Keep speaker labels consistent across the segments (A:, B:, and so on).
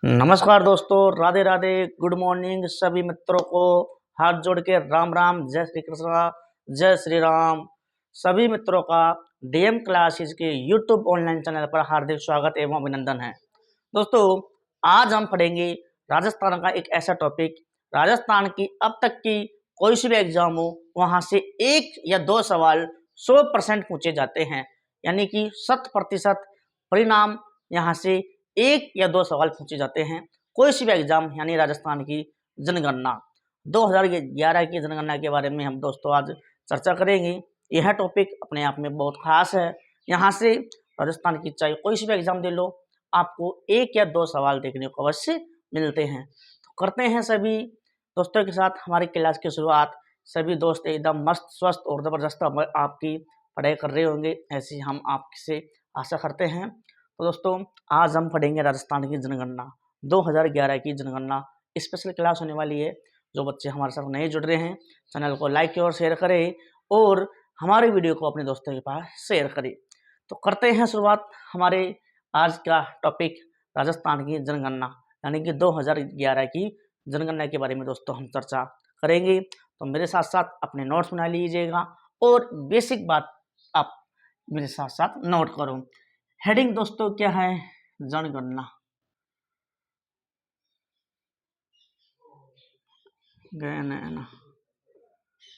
A: नमस्कार दोस्तों, Radhe Radhe, good morning सभी मित्रों को। हाथ जोड़ के राम राम, जय श्री कृष्णा, जय श्री राम। सभी मित्रों का डीएम क्लासेस के यूट्यूब ऑनलाइन चैनल पर हार्दिक स्वागत एवं अभिनंदन है। दोस्तों, आज हम पढ़ेंगे राजस्थान का एक ऐसा टॉपिक। राजस्थान की अब तक की कोई सी भी एग्जाम हो, वहां से 1 या 2 सवाल 100% पूछे जाते हैं, यानी कि 100% परिणाम यहाँ से 1 या 2 सवाल पूछे जाते हैं। कोई सी भी एग्जाम, यानी राजस्थान की जनगणना 2011 की जनगणना के बारे में हम दोस्तों आज चर्चा करेंगे। यह टॉपिक अपने आप में बहुत खास है। यहाँ से राजस्थान की चाहे कोई सी भी एग्जाम दे लो, आपको 1 या 2 सवाल देखने को अवश्य मिलते हैं। तो करते हैं सभी दोस्तों के साथ हमारी क्लास की शुरुआत। सभी दोस्त एकदम मस्त, स्वस्थ और ज़बरदस्त आपकी पढ़ाई कर रहे होंगे, ऐसी हम आपसे आशा करते हैं। तो दोस्तों, आज हम पढ़ेंगे राजस्थान की जनगणना 2011 की जनगणना। स्पेशल क्लास होने वाली है। जो बच्चे हमारे साथ नए जुड़ रहे हैं, चैनल को लाइक और शेयर करें और हमारे वीडियो को अपने दोस्तों के पास शेयर करें। तो करते हैं शुरुआत हमारे आज का टॉपिक राजस्थान की जनगणना, यानी कि 2011 की जनगणना के बारे में दोस्तों हम चर्चा करेंगे। तो मेरे साथ साथ अपने नोट्स बना लीजिएगा और बेसिक बात आप मेरे साथ साथ नोट करो। हेडिंग दोस्तों क्या है? जनगणना।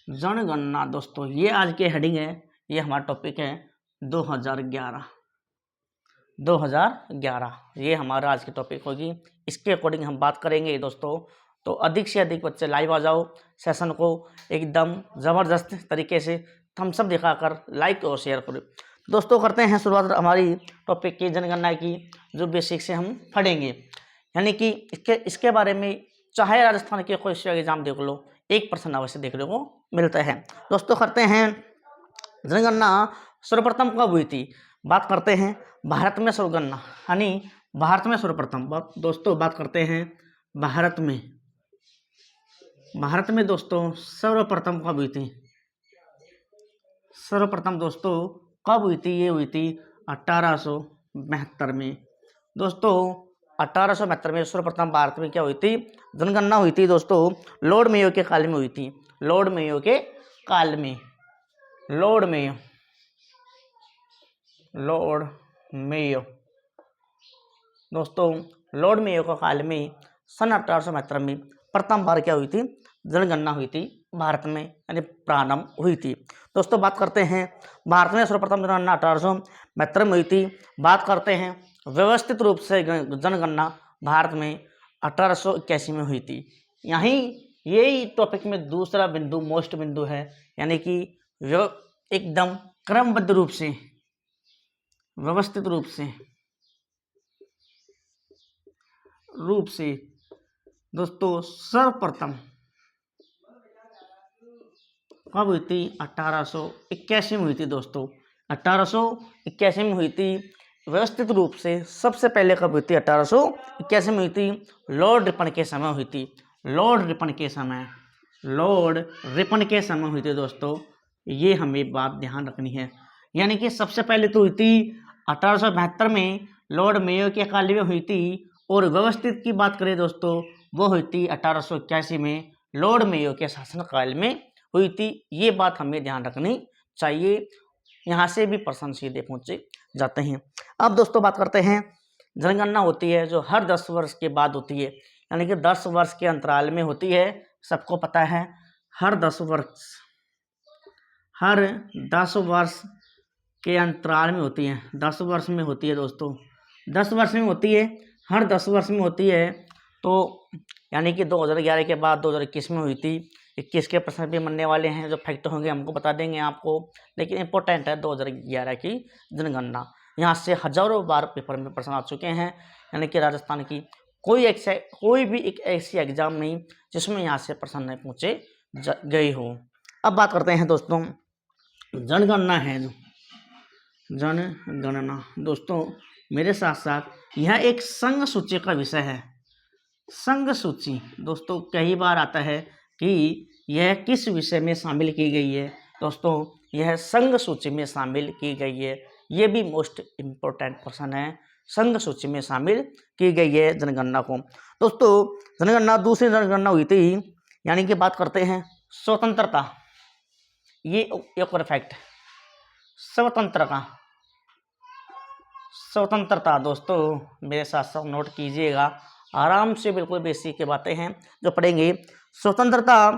A: जनगणना दोस्तों, ये आज के हेडिंग है, ये हमारा टॉपिक है 2011 ये हमारा आज की टॉपिक होगी। इसके अकॉर्डिंग हम बात करेंगे दोस्तों। तो अधिक से अधिक बच्चे लाइव आ जाओ, सेशन को एकदम ज़बरदस्त तरीके से थम्स अप दिखाकर लाइक और शेयर करो। दोस्तों, करते हैं शुरुआत हमारी टॉपिक की जनगणना की, जो बेसिक से हम पढ़ेंगे, यानी कि इसके बारे में चाहे राजस्थान के कोई से एग्जाम देख लो, 1% अवश्य देखने को मिलता है। दोस्तों, करते हैं जनगणना सर्वप्रथम कब हुई थी। बात करते हैं भारत में जनगणना, यानी भारत में सर्वप्रथम दोस्तों बात करते हैं भारत में दोस्तों सर्वप्रथम कब हुई थी। सर्वप्रथम दोस्तों कब हुई थी? ये हुई थी 1872 में। दोस्तों 1872 में सर्वप्रथम भारत में क्या हुई थी? जनगणना हुई थी दोस्तों। लॉर्ड मेयो के काल में हुई थी। लॉर्ड मेयो के काल में, लॉर्ड मेयो दोस्तों, लॉर्ड मेयो का काल में सन 1872 में प्रथम बार क्या हुई थी? जनगणना हुई थी भारत में, यानी प्रारंभ हुई थी। दोस्तों, बात करते हैं भारत में सर्वप्रथम जनगणना 1872 में हुई थी। बात करते हैं व्यवस्थित रूप से जनगणना भारत में 1881 में हुई थी। यही टॉपिक में दूसरा बिंदु, मोस्ट बिंदु है, यानी कि एकदम क्रमबद्ध रूप से, व्यवस्थित रूप से दोस्तों सर्वप्रथम कब हुई थी? 1881 में हुई थी दोस्तों। 1881 में हुई थी व्यवस्थित रूप से। सबसे पहले कब हुई थी? 1881 में हुई थी। लॉर्ड रिपन के समय हुई थी। लॉर्ड रिपन के समय हुई थी दोस्तों। ये हमें बात ध्यान रखनी है, यानी कि सबसे पहले तो हुई थी 1872 में, लॉर्ड मेयो के काल में हुई थी। और व्यवस्थित की बात करें दोस्तों, वो हुई थी 1881 में, लॉर्ड मेयो के शासनकाल में हुई थी। ये बात हमें ध्यान रखनी चाहिए, यहाँ से भी प्रश्न सीधे पूछे जाते हैं। अब दोस्तों बात करते हैं, जनगणना होती है जो हर 10 वर्ष के बाद होती है, यानी कि 10 वर्ष के अंतराल में होती है। सबको पता है, हर 10 वर्ष के अंतराल में होती है। 10 वर्ष में होती है दोस्तों, 10 वर्ष में होती है, हर 10 वर्ष में होती है। तो यानी कि 2011 के बाद 2021 में हुई थी। 21 के प्रश्न भी बनने वाले हैं, जो फैक्ट होंगे हमको बता देंगे आपको, लेकिन इंपॉर्टेंट है 2011 की जनगणना। यहाँ से हजारों बार पेपर में प्रश्न आ चुके हैं, यानी कि राजस्थान की कोई भी एक ऐसी एग्जाम नहीं जिसमें यहाँ से प्रश्न नहीं पूछे गए हो। अब बात करते हैं दोस्तों, जनगणना है जो जनगणना दोस्तों, मेरे साथ साथ यह एक संघ सूची का विषय है। संघ सूची दोस्तों कई बार आता है कि यह किस विषय में शामिल की गई है। दोस्तों, यह संघ सूची में शामिल की गई है। ये भी मोस्ट इम्पोर्टेंट प्रश्न है। संघ सूची में शामिल की गई है जनगणना को। दोस्तों जनगणना दूसरी जनगणना हुई थी, यानी कि बात करते हैं स्वतंत्रता, ये एक और फैक्ट है स्वतंत्रता। दोस्तों मेरे साथ साथ नोट कीजिएगा, आराम से, बिल्कुल बेसिक की बातें हैं जो पढ़ेंगे। स्वतंत्रता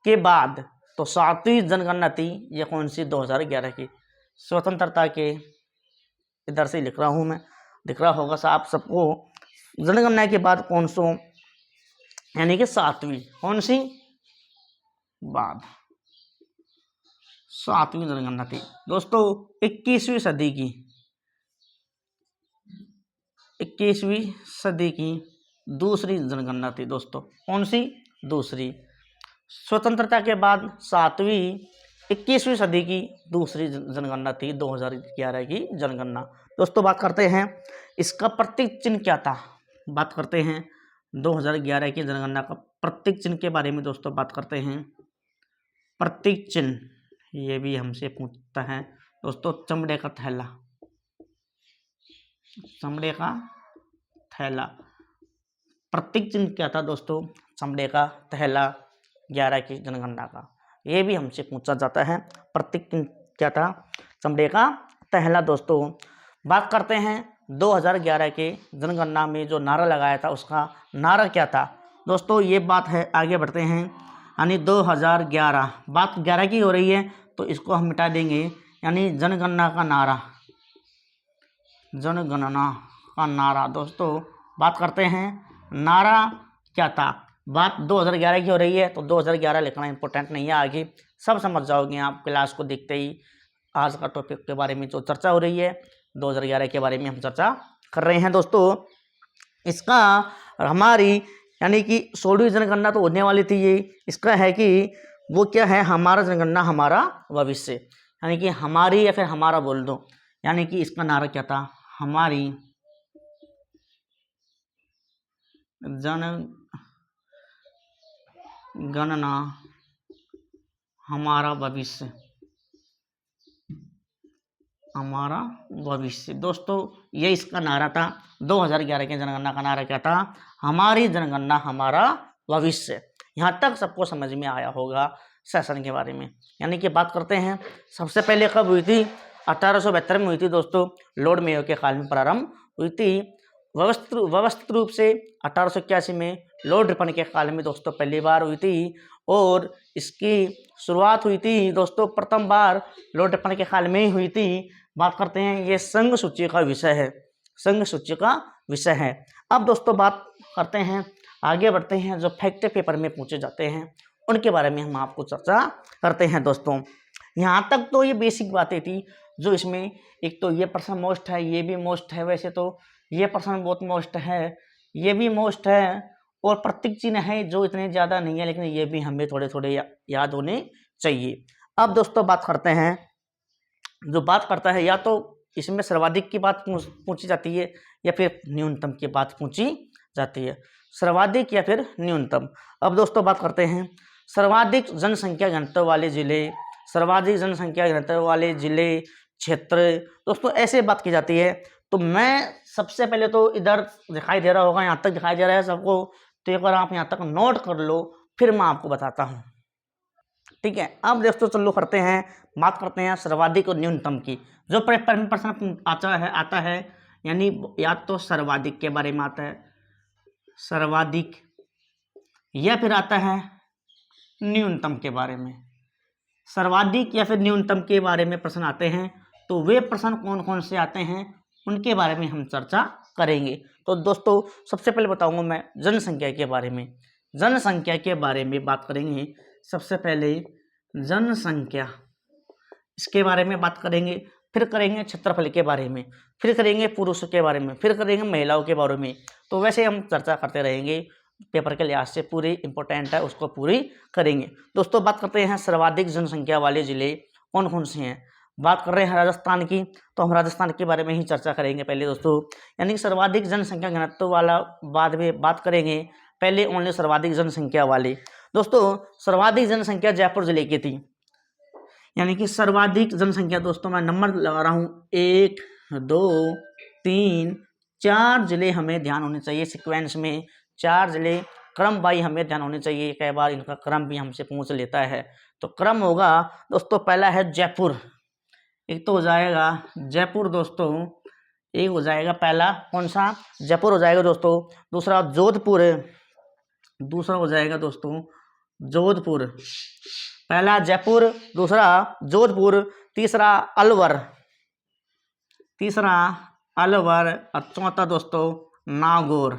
A: के बाद तो 7वीं जनगणना थी, ये कौन सी? 2011 की। स्वतंत्रता के इधर से लिख रहा हूँ मैं, दिख रहा होगा आप सबको। जनगणना के बाद कौन सो, यानी कि 7वीं, कौन सी? बाद 7वीं जनगणना थी। दोस्तों 21वीं सदी की दूसरी जनगणना थी। दोस्तों कौन सी? दूसरी। स्वतंत्रता के बाद 7वीं, 21वीं सदी की दूसरी जनगणना थी 2011 की जनगणना। दोस्तों बात करते हैं इसका प्रतीक चिन्ह क्या था। बात करते हैं 2011 की जनगणना का प्रतीक चिन्ह के बारे में। दोस्तों बात करते हैं प्रतीक चिन्ह, ये भी हमसे पूछता है। दोस्तों चमड़े का थैला, प्रतीक चिन्ह क्या था दोस्तों? चमड़े का थैला 11 की जनगणना का, ये भी हमसे पूछा जाता है। प्रतीक चिन्ह क्या था? चमड़े का थैला। दोस्तों बात करते हैं 2011 के जनगणना में जो नारा लगाया था, उसका नारा क्या था? दोस्तों ये बात है, आगे बढ़ते हैं। यानी 2011, बात 11 की हो रही है तो इसको हम मिटा देंगे, यानी जनगणना का नारा। दोस्तों बात करते हैं नारा क्या था। बात 2011 की हो रही है तो 2011 लिखना इंपॉर्टेंट नहीं है, आगे सब समझ जाओगे आप क्लास को देखते ही। आज का टॉपिक के बारे में जो चर्चा हो रही है 2011 के बारे में हम चर्चा कर रहे हैं। दोस्तों इसका हमारी यानी कि 16वीं जनगणना तो होने वाली थी, ये इसका है कि वो क्या है? हमारा जनगणना हमारा भविष्य, यानी कि हमारी या फिर हमारा बोल दो। यानी कि इसका नारा क्या था? हमारी जनगणना हमारा भविष्य। दोस्तों ये इसका नारा था। 2011 की जनगणना का नारा क्या था? हमारी जनगणना हमारा भविष्य। यहाँ तक सबको समझ में आया होगा सेशन के बारे में। यानी कि बात करते हैं सबसे पहले कब हुई थी? 1872 में हुई थी। दोस्तों लॉर्ड मेयो के काल में प्रारंभ हुई थी। व्यवस्थित रूप से 1881 में लॉर्ड रिपन के काल में दोस्तों पहली बार हुई थी, और इसकी शुरुआत हुई थी दोस्तों प्रथम बार लॉर्ड रिपन के काल में ही हुई थी। बात करते हैं ये संघ सूची का विषय है। अब दोस्तों बात करते हैं, आगे बढ़ते हैं, जो फैक्ट पेपर में पूछे जाते हैं उनके बारे में हम आपको चर्चा करते हैं। दोस्तों यहाँ तक तो ये बेसिक बातें थी जो इसमें, एक तो ये प्रश्न मोस्ट है, ये भी मोस्ट है, वैसे तो ये प्रश्न बहुत मोस्ट है, ये भी मोस्ट है, और प्रतीक चिन्ह है जो इतने ज़्यादा नहीं है, लेकिन ये भी हमें थोड़े थोड़े याद होने चाहिए। अब दोस्तों बात करते हैं, जो बात करता है या तो इसमें सर्वाधिक की बात पूछी जाती है या फिर न्यूनतम की बात पूछी जाती है, सर्वाधिक या फिर न्यूनतम। अब दोस्तों बात करते हैं सर्वाधिक जनसंख्या घनत्व वाले जिले, क्षेत्र। दोस्तों ऐसे बात की जाती है, तो मैं सबसे पहले तो इधर दिखाई दे रहा होगा, यहाँ तक दिखाई दे रहा है सबको, तो एक बार आप यहाँ तक नोट कर लो, फिर मैं आपको बताता हूँ, ठीक है। अब दोस्तों चलो करते हैं, बात करते हैं सर्वाधिक और न्यूनतम की। जो प्रश्न आता है यानी या तो सर्वाधिक के बारे में आता है, सर्वाधिक, या फिर आता है न्यूनतम के बारे में। सर्वाधिक या फिर न्यूनतम के बारे में प्रश्न आते हैं, तो वे प्रश्न कौन कौन से आते हैं उनके बारे में हम चर्चा करेंगे। तो दोस्तों सबसे पहले बताऊंगा मैं जनसंख्या के बारे में। जनसंख्या के बारे में बात करेंगे, सबसे पहले जनसंख्या, इसके बारे में बात करेंगे, फिर करेंगे क्षेत्रफल के बारे में, फिर करेंगे पुरुषों के बारे में, फिर करेंगे महिलाओं के बारे में। तो वैसे हम चर्चा करते रहेंगे, पेपर के लिहाज से पूरी इंपॉर्टेंट है, उसको पूरी करेंगे। दोस्तों बात करते हैं सर्वाधिक जनसंख्या वाले जिले कौन कौन से हैं। बात कर रहे हैं राजस्थान की, तो हम राजस्थान के बारे में ही चर्चा करेंगे पहले दोस्तों, यानी सर्वाधिक जनसंख्या घनत्व वाला बाद में बात करेंगे, पहले ओनली सर्वाधिक जनसंख्या वाले। दोस्तों सर्वाधिक जनसंख्या जयपुर जिले की थी, यानी कि सर्वाधिक जनसंख्या, दोस्तों मैं नंबर लगा रहा हूँ 1 2 3, 4 जिले हमें ध्यान होने चाहिए सीक्वेंस में, 4 जिले क्रम बाई हमें ध्यान होने चाहिए। कई बार इनका क्रम भी हमसे पूछ लेता है। तो क्रम होगा दोस्तों, पहला है जयपुर, एक तो हो जाएगा जयपुर दोस्तों, एक हो जाएगा पहला कौन सा, जयपुर हो जाएगा दोस्तों। दूसरा जोधपुर, दूसरा हो जाएगा दोस्तों जोधपुर, पहला जयपुर, दूसरा जोधपुर, तीसरा अलवर, और चौथा दोस्तों नागौर।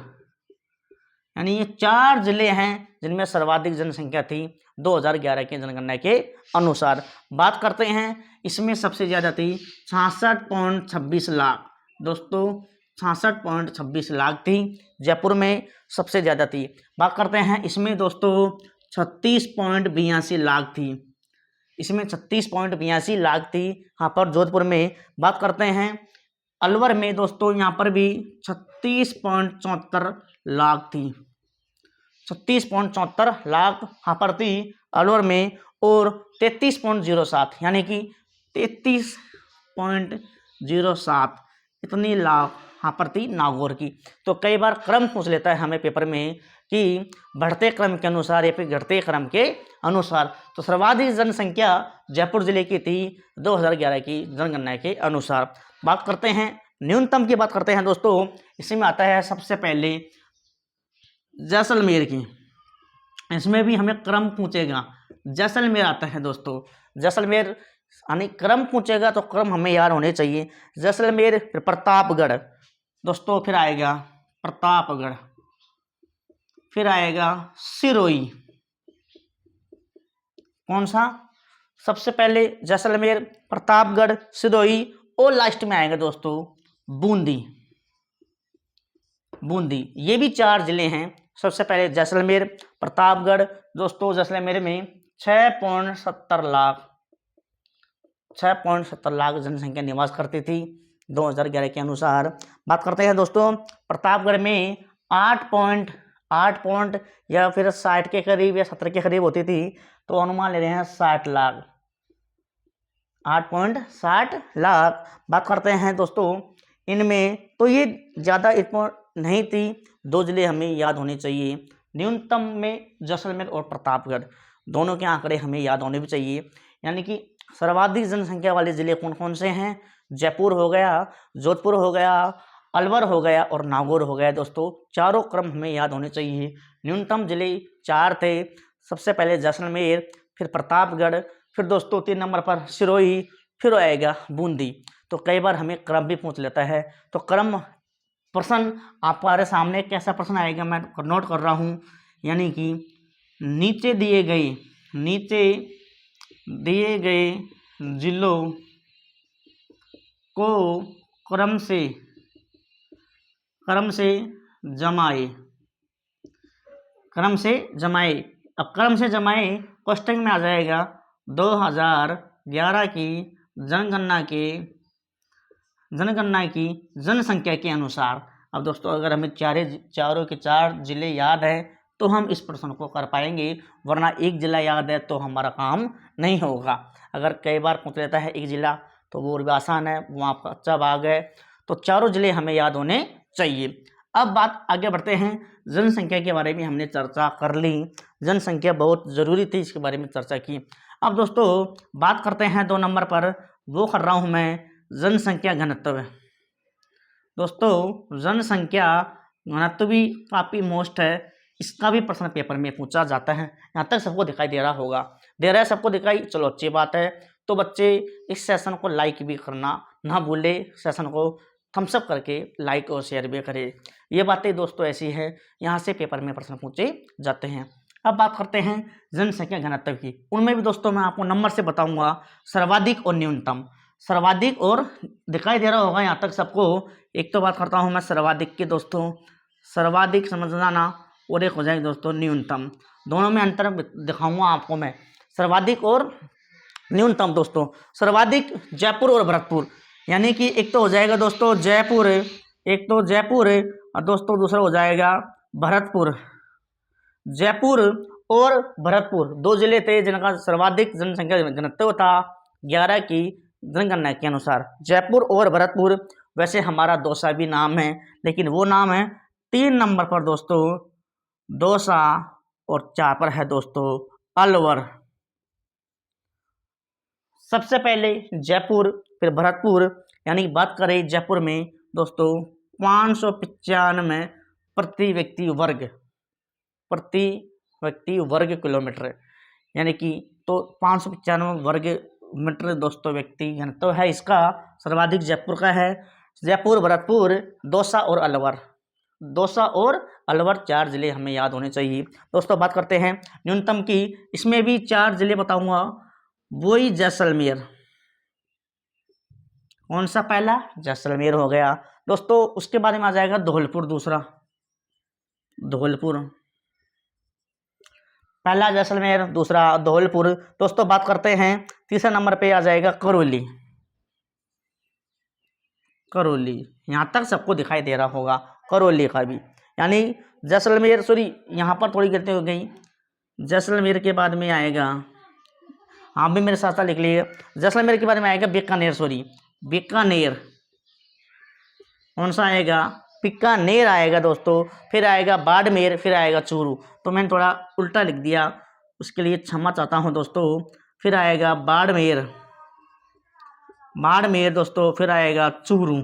A: यानी ये 4 जिले हैं जिनमें सर्वाधिक जनसंख्या थी 2011 की जनगणना के अनुसार। बात करते हैं इसमें सबसे ज़्यादा थी 66.26 लाख दोस्तों, 66.26 लाख थी, जयपुर में सबसे ज़्यादा थी। बात करते हैं इसमें दोस्तों 36.82 लाख थी, इसमें 36.82 लाख थी यहाँ पर जोधपुर में। बात करते हैं अलवर में दोस्तों, यहाँ पर भी 36.74 लाख थी, 36.74 लाख यहाँ पर थी अलवर में, और 33.07 यानी कि 33.07 इतनी लाख यहाँ पर थी नागौर की। तो कई बार क्रम पूछ लेता है हमें पेपर में कि बढ़ते क्रम के अनुसार या फिर घटते क्रम के अनुसार। तो सर्वाधिक जनसंख्या जयपुर जिले की थी 2011 की जनगणना के अनुसार। बात करते हैं न्यूनतम की, बात करते हैं दोस्तों, इसी में आता है सबसे पहले जैसलमेर की, इसमें भी हमें क्रम पूछेगा। जैसलमेर आता है दोस्तों, जैसलमेर यानी क्रम पूछेगा तो क्रम हमें याद होने चाहिए। जैसलमेर, फिर प्रतापगढ़ दोस्तों, फिर आएगा प्रतापगढ़, फिर आएगा सिरोही, कौन सा, सबसे पहले जैसलमेर, प्रतापगढ़, सिरोही, और लास्ट में आएगा दोस्तों बूंदी। ये भी 4 जिले हैं। सबसे पहले जैसलमेर, प्रतापगढ़ दोस्तों, जैसलमेर में 6.70 लाख जनसंख्या निवास करती थी 2011 के अनुसार। बात करते हैं दोस्तों प्रतापगढ़ में 8 या फिर 60 के करीब या 70 के करीब होती थी, तो अनुमान ले रहे हैं 60 लाख, 8.60 लाख। बात करते हैं दोस्तों इनमें, तो ये ज़्यादा नहीं थी, 2 जिले हमें याद होने चाहिए। न्यूनतम में जैसलमेर और प्रतापगढ़, दोनों के आंकड़े हमें याद होने भी चाहिए। यानी कि सर्वाधिक जनसंख्या वाले जिले कौन कौन से हैं, जयपुर हो गया, जोधपुर हो गया, अलवर हो गया और नागौर हो गया दोस्तों। चारों क्रम हमें याद होने चाहिए। न्यूनतम जिले 4 थे, सबसे पहले जैसलमेर, फिर प्रतापगढ़, फिर दोस्तों 3 नंबर पर सिरोही, फिर आएगा बूंदी। तो कई बार हमें क्रम भी पूछ लेता है। तो क्रम प्रश्न आपके सामने कैसा प्रश्न आएगा मैं नोट कर रहा हूँ। यानी कि नीचे दिए गए जिलों को क्रम से जमाए। अब क्रम से जमाए क्वेश्चन में आ जाएगा 2011 की जनगणना की जनसंख्या के अनुसार। अब दोस्तों अगर हमें चारों के 4 जिले याद है तो हम इस प्रश्न को कर पाएंगे, वरना एक जिला याद है तो हमारा काम नहीं होगा। अगर कई बार पूछ लेता है एक जिला तो वो भी आसान है, वो आपका अच्छा भाग है। तो चारों जिले हमें याद होने चाहिए। अब बात आगे बढ़ते हैं, जनसंख्या के बारे में हमने चर्चा कर ली, जनसंख्या बहुत ज़रूरी थी, इसके बारे में चर्चा की। अब दोस्तों बात करते हैं 2 नंबर पर, वो कर रहा हूँ मैं जनसंख्या घनत्व। दोस्तों जनसंख्या घनत्व भी काफ़ी मोस्ट है, इसका भी प्रश्न पेपर में पूछा जाता है। यहाँ तक सबको दिखाई दे रहा होगा, दे रहा है सबको दिखाई, चलो अच्छी बात है। तो बच्चे इस सेशन को लाइक भी करना ना भूले, सेशन को थम्स अप करके लाइक और शेयर भी करें। ये बातें दोस्तों ऐसी है, यहाँ से पेपर में प्रश्न पूछे जाते हैं। अब बात करते हैं जनसंख्या घनत्व की, उनमें भी दोस्तों मैं आपको नंबर से बताऊंगा, सर्वाधिक और न्यूनतम। सर्वाधिक और दिखाई दे रहा होगा यहाँ तक सबको। एक तो बात करता हूँ मैं सर्वाधिक की दोस्तों, सर्वाधिक समझना ना, और एक हो जाएगी दोस्तों न्यूनतम। दोनों में अंतर दिखाऊंगा आपको मैं, सर्वाधिक और न्यूनतम। दोस्तों सर्वाधिक जयपुर और भरतपुर, यानी कि एक तो हो जाएगा दोस्तों जयपुर, एक तो जयपुर, और दोस्तों दूसरा हो जाएगा भरतपुर। जयपुर और भरतपुर 2 जिले थे जिनका सर्वाधिक जनसंख्या घनत्व था 11 की जनगणना के अनुसार, जयपुर और भरतपुर। वैसे हमारा दौसा भी नाम है, लेकिन वो नाम है 3 नंबर पर दोस्तों दौसा, और 4 पर है दोस्तों अलवर। सबसे पहले जयपुर, फिर भरतपुर, यानी बात करें जयपुर में दोस्तों 595 प्रति व्यक्ति वर्ग किलोमीटर, यानी कि तो 595 वर्ग मीटर दोस्तों व्यक्ति घनत्व है इसका, सर्वाधिक जयपुर का है। जयपुर, भरतपुर, दौसा और अलवर, दौसा और अलवर 4 जिले हमें याद होने चाहिए। दोस्तों बात करते हैं न्यूनतम की, इसमें भी 4 जिले बताऊंगा। वही जैसलमेर, कौन सा पहला, जैसलमेर हो गया दोस्तों। उसके बाद में आ जाएगा धौलपुर, दूसरा धौलपुर, पहला जैसलमेर, दूसरा धौलपुर। दोस्तों बात करते हैं तीसरे नंबर पे आ जाएगा करौली। करौली यहाँ तक सबको दिखाई दे रहा होगा, करौली का भी, यानी जैसलमेर, सॉरी यहाँ पर थोड़ी गलती हो गई, जैसलमेर के बाद में आएगा, आप भी मेरे साथ साथ लिख लीजिए, जैसलमेर के बाद में आएगा बीकानेर, सॉरी बीकानेर, कौन सा आएगा, बीकानेर आएगा दोस्तों। फिर आएगा बाड़मेर, फिर आएगा चूरू, तो मैंने थोड़ा उल्टा लिख दिया, उसके लिए क्षमा चाहता हूँ दोस्तों। फिर आएगा बाड़मेर, बाड़मेर दोस्तों, फिर आएगा चूरू,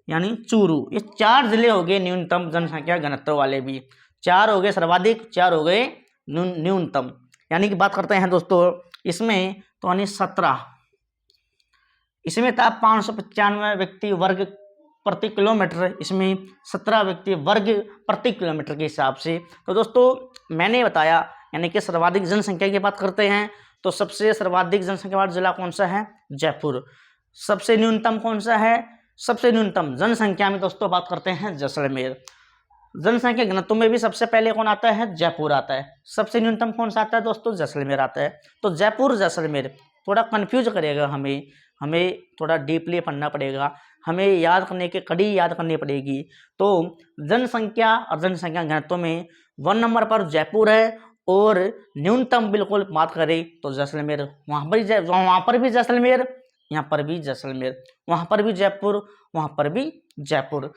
A: यानी चूरू। ये 4 जिले हो गए न्यूनतम जनसंख्या घनत्व वाले भी, 4 हो गए सर्वाधिक, 4 हो गए न्यूनतम। यानी कि बात करते हैं दोस्तों इसमें, तो यानी 17, इसमें था 595 व्यक्ति वर्ग प्रति किलोमीटर, इसमें 17 व्यक्ति वर्ग प्रति किलोमीटर के हिसाब से। तो दोस्तों मैंने बताया, यानी कि सर्वाधिक जनसंख्या की बात करते हैं तो सबसे सर्वाधिक जनसंख्या वाला जिला कौन सा है, जयपुर। सबसे न्यूनतम कौन सा है, सबसे न्यूनतम जनसंख्या में दोस्तों बात करते हैं जैसलमेर। जनसंख्या घनत्व में भी सबसे पहले कौन आता है, जयपुर आता है। सबसे न्यूनतम कौन सा आता है दोस्तों, जैसलमेर आता है। तो जयपुर जैसलमेर थोड़ा कंफ्यूज करेगा, हमें थोड़ा डीपली पढ़ना पड़ेगा, हमें याद करने की कड़ी याद करनी पड़ेगी। तो जनसंख्या और जनसंख्या घनत्व में 1 नंबर पर जयपुर है, और न्यूनतम बिल्कुल बात करें तो जैसलमेर, वहाँ पर भी जैसलमेर, यहाँ पर भी जैसलमेर, वहाँ पर भी जयपुर, वहाँ पर भी जयपुर।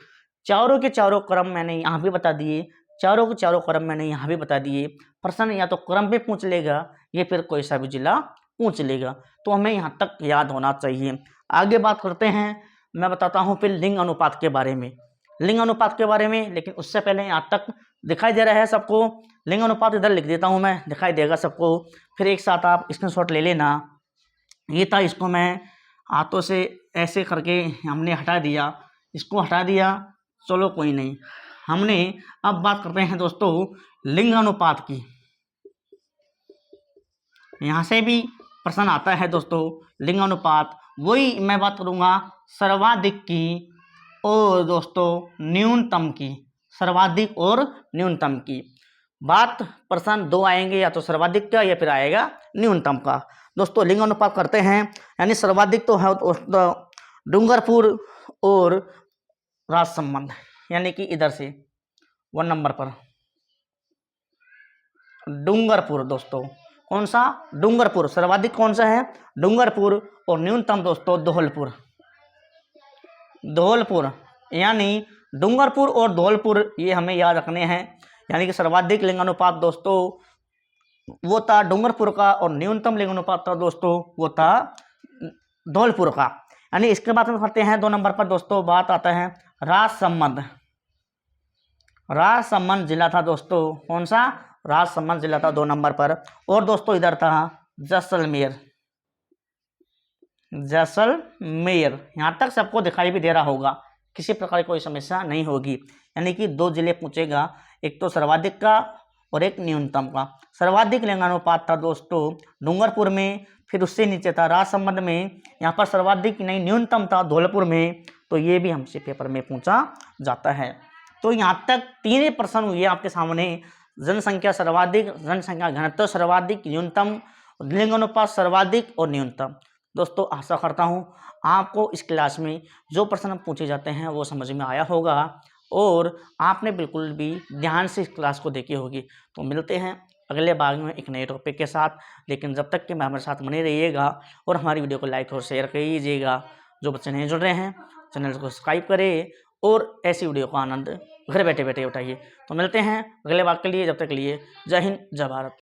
A: चारों के चारों क्रम मैंने यहाँ भी बता दिए, चारों के चारों क्रम मैंने यहाँ भी बता दिए। प्रश्न या तो क्रम पे पूछ लेगा या फिर कोई सा भी जिला पूछ लेगा, तो हमें यहाँ तक याद होना चाहिए। आगे बात करते हैं, मैं बताता हूँ फिर लिंग अनुपात के बारे में, लिंग अनुपात के बारे में। लेकिन उससे पहले यहाँ तक दिखाई दे रहा है सबको, लिंग अनुपात इधर लिख देता हूँ मैं, दिखाई देगा सबको, फिर एक साथ आप स्क्रीनशॉट ले लेना। ये था, इसको मैं हाथों से ऐसे करके हमने हटा दिया, इसको हटा दिया, चलो कोई नहीं। हमने अब बात करते हैं दोस्तों लिंग अनुपात की। यहाँ से भी प्रश्न आता है दोस्तों, लिंग अनुपात, वही मैं बात करूँगा सर्वाधिक की और दोस्तों न्यूनतम की, सर्वाधिक और न्यूनतम की बात। प्रश्न 2 आएंगे, या तो सर्वाधिक का या फिर आएगा न्यूनतम का। दोस्तों लिंग अनुपात करते हैं, यानी सर्वाधिक तो है डूंगरपुर और राजसमंद, यानी कि इधर से 1 नंबर पर डूंगरपुर। दोस्तों कौन सा, डूंगरपुर। सर्वाधिक कौन सा है, डूंगरपुर, और न्यूनतम दोस्तों धौलपुर, धौलपुर, यानी डूंगरपुर और धौलपुर, ये हमें याद रखने हैं। यानी कि सर्वाधिक लिंग अनुपात दोस्तों वो था डूंगरपुर का, और न्यूनतम लिंग अनुपात था दोस्तों वो था धौलपुर का। यानी इसके बाद में करते हैं 2 नंबर पर दोस्तों, बात आता है राजसमंद। राजसमंद जिला था दोस्तों, कौन सा, राजसमंद जिला था 2 नंबर पर। और दोस्तों इधर था जैसलमेर, जैसलमेर। यहाँ तक सबको दिखाई भी दे रहा होगा, किसी प्रकार की कोई समस्या नहीं होगी। यानी कि 2 जिले पूछेगा, एक तो सर्वाधिक का और एक न्यूनतम का। सर्वाधिक लिंगानुपात था दोस्तों डूंगरपुर में, फिर उससे नीचे था राजसमंद में, यहाँ पर सर्वाधिक नहीं न्यूनतम था धौलपुर में। तो ये भी हमसे पेपर में पूछा जाता है। तो यहाँ तक 3 प्रश्न हुए आपके सामने, जनसंख्या सर्वाधिक, जनसंख्या घनत्व सर्वाधिक, न्यूनतम, लिंगानुपात सर्वाधिक और न्यूनतम। दोस्तों आशा करता हूँ आपको इस क्लास में जो प्रश्न पूछे जाते हैं वो समझ में आया होगा, और आपने बिल्कुल भी ध्यान से इस क्लास को देखी होगी। तो मिलते हैं अगले भाग में एक नए टॉपिक के साथ, लेकिन जब तक कि मैं हमारे साथ बने रहिएगा और हमारी वीडियो को लाइक और शेयर कीजिएगा। जो बच्चे नहीं जुड़ रहे हैं चैनल को सब्सक्राइब करें और ऐसी वीडियो का आनंद घर बैठे बैठे उठाइए। तो मिलते हैं अगले बार के लिए, जब तक के लिए जय हिंद जय भारत।